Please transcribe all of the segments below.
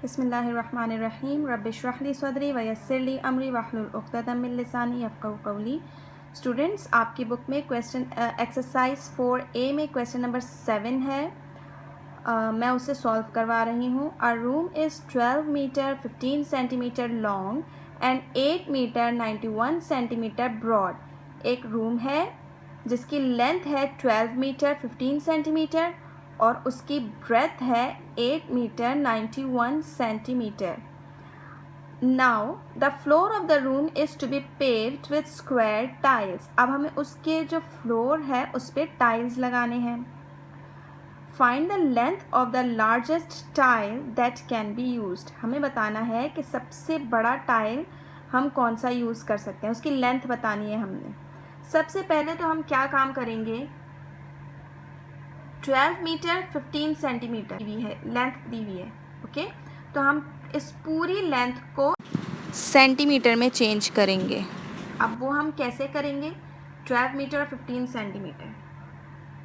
बिस्मिल्लाहिर्रहमानिर्रहीम रब्बिश्रह सदरी वयस्सिर ली अमरी वहलुल उक़दतम मिन लिसानी यफ़क़हू क़ौली। स्टूडेंट्स, आपकी बुक में क्वेश्चन एक्सरसाइज 4A में क्वेश्चन नंबर 7 है। मैं उसे सॉल्व करवा रही हूँ। A room is 12 metre 15 centimetre long and 8 metre 91 centimetre broad. एक रूम है जिसकी लेंथ है 12 मीटर 15 सेंटीमीटर और उसकी ब्रेथ है 8 metre 91 centimetre. Now the floor of the room is to be paved with square tiles. अब हमें उसके जो फ्लोर है उस पर टाइल्स लगाने हैं। Find the length of the largest tile that can be used. हमें बताना है कि सबसे बड़ा टाइल हम कौन सा यूज़ कर सकते हैं, उसकी लेंथ बतानी है हमने। सबसे पहले तो हम क्या काम करेंगे, 12 मीटर 15 सेंटीमीटर दी है, लेंथ दी हुई है। ओके, तो हम इस पूरी लेंथ को सेंटीमीटर में चेंज करेंगे। अब वो हम कैसे करेंगे, 12 मीटर और 15 centimetre,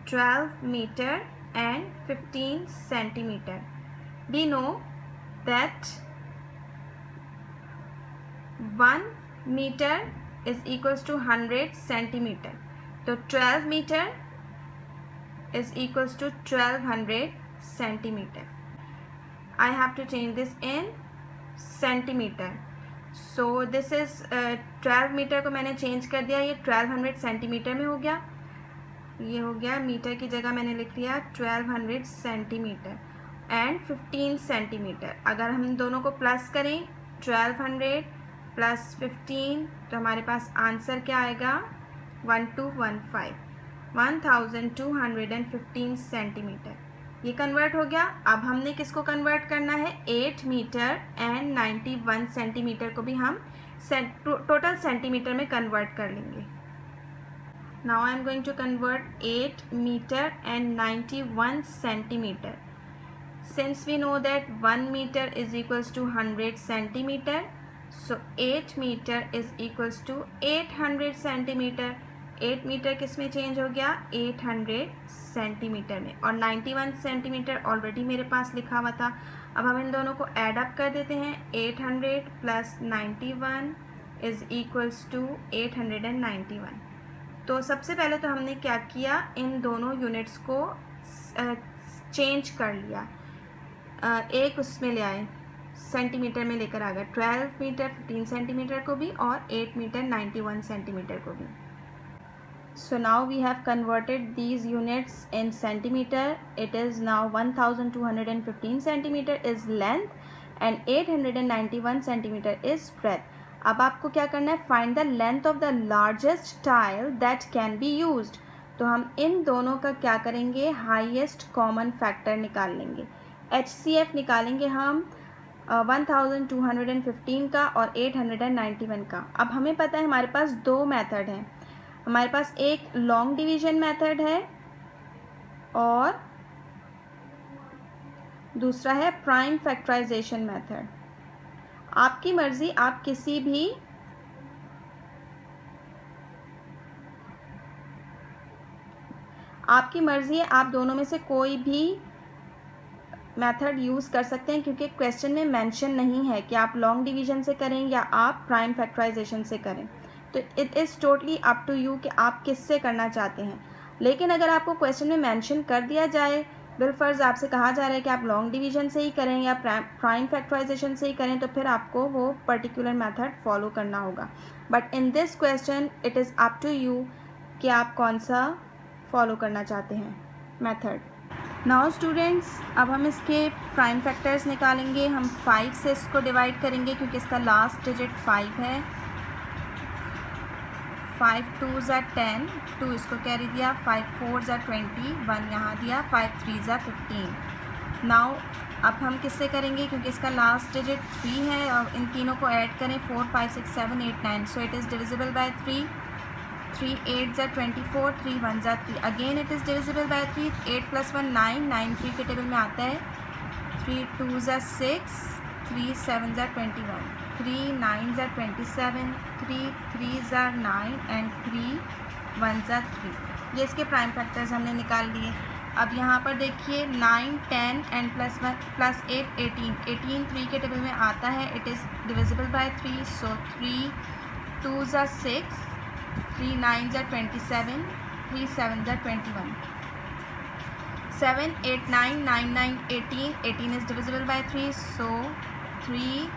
12 metre and 15 centimetre. We know that 1 metre is equals to 100 centimetre, तो 12 metre is equals to 1200 centimeter. I have to change this in centimeter. So this is 12 metre को मैंने चेंज कर दिया, ये 1200 सेंटीमीटर में हो गया। ये हो गया, मीटर की जगह मैंने लिख लिया 1200 सेंटीमीटर एंड 15 सेंटीमीटर। अगर हम दोनों को प्लस करें 1200 प्लस 15 तो हमारे पास आंसर क्या आएगा, 1215 1215 सेंटीमीटर। ये कन्वर्ट हो गया। अब हमने किसको कन्वर्ट करना है, 8 मीटर एंड 91 सेंटीमीटर को भी हम टोटल सेंटीमीटर में कन्वर्ट कर लेंगे। Now I am going to convert 8 metre and 91 centimetre. Since we know that 1 metre is equals to 100 centimetre, so 8 metre is equals to 800 centimetre. 8 metre किस में change हो गया, 800 सेंटीमीटर में, और 91 सेंटीमीटर ऑलरेडी मेरे पास लिखा हुआ था। अब हम इन दोनों को ऐड अप कर देते हैं, 800 प्लस 91 इज इक्वल्स टू 891। तो सबसे पहले तो हमने क्या किया, इन दोनों यूनिट्स को चेंज कर लिया, एक उसमें ले आए, सेंटीमीटर में लेकर आ गए, 12 मीटर 15 सेंटीमीटर को भी और 8 मीटर 91 सेंटीमीटर को भी। So now we have converted these units in centimeter. It is now 1215 centimeter is length and 891 centimeter is breadth. अब आपको क्या करना है, find the length of the largest tile that can be used. तो हम इन दोनों का क्या करेंगे, highest common factor निकाल लेंगे। HCF निकालेंगे हम 1215 का और 891 का। अब हमें पता है हमारे पास दो मेथड हैं। हमारे पास एक लॉन्ग डिवीजन मेथड है और दूसरा है प्राइम फैक्टराइजेशन मेथड। आपकी मर्जी, आप किसी भी आपकी मर्जी है, आप दोनों में से कोई भी मेथड यूज़ कर सकते हैं, क्योंकि क्वेश्चन में मेंशन नहीं है कि आप लॉन्ग डिवीजन से करें या आप प्राइम फैक्टराइजेशन से करें। तो it is totally up to you कि आप किससे करना चाहते हैं। लेकिन अगर आपको क्वेश्चन में मेंशन कर दिया जाए, बिलफर्ज आपसे कहा जा रहा है कि आप लॉन्ग डिवीजन से ही करें या प्राइम फैक्टराइजेशन से ही करें, तो फिर आपको वो पर्टिकुलर मेथड फॉलो करना होगा। But in this question it is up to you कि आप कौन सा फॉलो करना चाहते हैं मेथड। नाउ स्टूडेंट्स, अब हम इसके प्राइम फैक्टर्स निकालेंगे। हम 5 से इसको डिवाइड करेंगे क्योंकि इसका लास्ट डिजिट 5 है। 5 2 ज़ा 10, 2 इसको कैरी दिया, 5 4 ज़ा 20, 1 यहाँ दिया, 5 3 ज़ा 15। नाउ अब हम किससे करेंगे, क्योंकि इसका लास्ट डिजिट 3 है और इन तीनों को ऐड करें, 4 5 6 7 8 9, so it is divisible by 3। 3 8 ज़ा 24, 3 1 ज़ा 3, again it is divisible by 3। 8 + 1 9, 9 3 के टेबल में आता है। 3 2 ज़ा 6, 3 7 ज़ा 21, 3 9 ज़ा 27, 3 3 ज़ा 9 एंड 3 1 ज़ा 3। ये इसके प्राइम फैक्टर्स हमने निकाल लिए। अब यहाँ पर देखिए 9, 10 एंड +1 +8 18 3 के टेबल में आता है. It is divisible by 3. So 3 2s are 6, 3 9s are 27, 3 7s are 21. 7 8 9 9 9 18. 18 is divisible by 3. So 3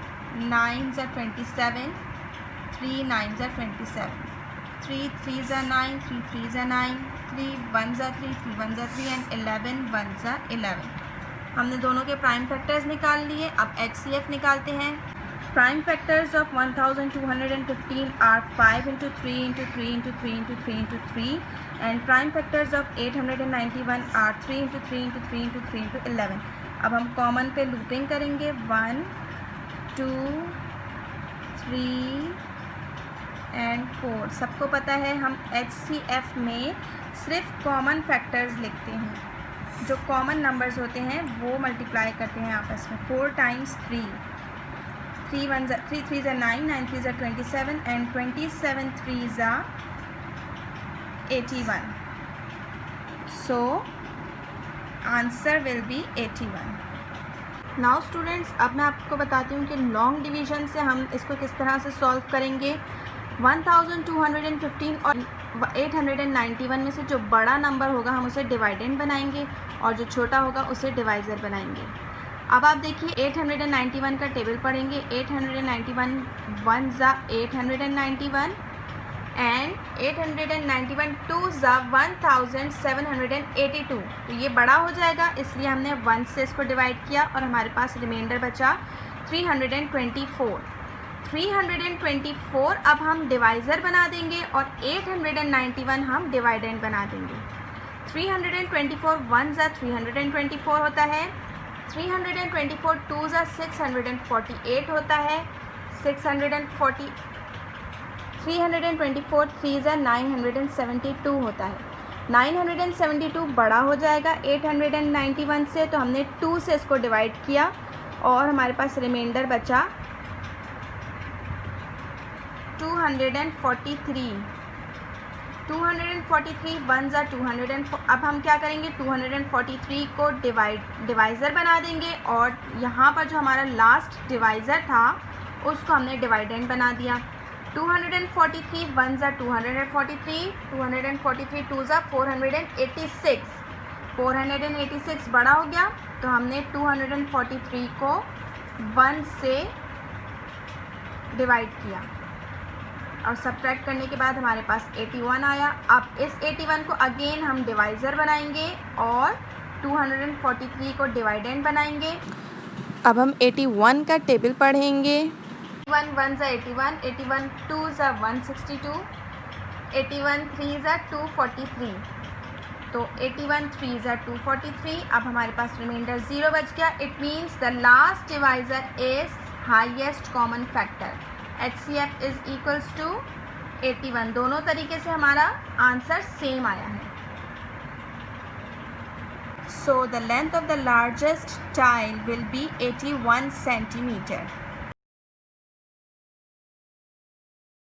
9s are 27, 3 9s are 27. 3 3s are 9, 3 3s are 9, 3 1s are 3, 3 1s are 3 and 11 1s are 11. हमने दोनों के prime factors निकाल लिए. अब HCF निकालते हैं. Prime factors of 1215 are 5 into 3 into 3 into 3 into 3 into 3, and prime factors of 891 are 3 into 3 into 3 into 3 into 11. अब हम कॉमन पे लूपिंग करेंगे. 1 2 3 एंड 4. सबको पता है हम HCF में सिर्फ कॉमन फैक्टर्स लिखते हैं. जो कॉमन नंबर्स होते हैं वो मल्टीप्लाई करते हैं आपस में. 4 times 3. 3 3s are 9, 9 3s are 27 and 27 3s are 81. So answer will be 81. Now students, अब मैं आपको बताती हूँ कि लॉन्ग डिवीज़न से हम इसको किस तरह से सॉल्व करेंगे. 1215 और 891 में से जो बड़ा नंबर होगा हम उसे डिवाइडेंड बनाएंगे और जो छोटा होगा उसे डिवाइज़र बनाएंगे. अब आप देखिए 891 का टेबल पढ़ेंगे. 891 1s are 891 and 891 2s are 1782. तो ये बड़ा हो जाएगा, इसलिए हमने 1 से इसको डिवाइड किया और हमारे पास रिमाइंडर बचा 324. 324 अब हम डिवाइज़र बना देंगे और 891 हम डिवाइडेंड बना देंगे. 324 1s are 324 होता है. 324 2s are 648 होता है. 324 3s are 972 होता है. 972 बड़ा हो जाएगा 891 से, तो हमने 2 से इसको डिवाइड किया और हमारे पास रिमाइंडर बचा 243. 243 1s are 204. अब हम क्या करेंगे, 243 को डिवाइज़र बना देंगे और यहाँ पर जो हमारा लास्ट डिवाइज़र था उसको हमने डिवाइडेंड बना दिया. 243 1s are 243, 243 2s are 486. 486 बड़ा हो गया तो हमने 243 को 1 से डिवाइड किया और सब्ट्रैक्ट करने के बाद हमारे पास 81 आया. अब इस 81 को अगेन हम डिवाइज़र बनाएंगे और 243 को डिवाइडेंड बनाएंगे. अब हम 81 का टेबल पढ़ेंगे. 81 1s are 81, 81 2s are 162, 81 3s are 243. तो 81 3s are 243. अब हमारे पास रिमाइंडर 0 बच गया. It means the last divisor is highest common factor. HCF is equals to 81. दोनों तरीके से हमारा आंसर सेम आया है. So the length of the largest tile will be 81 centimeter.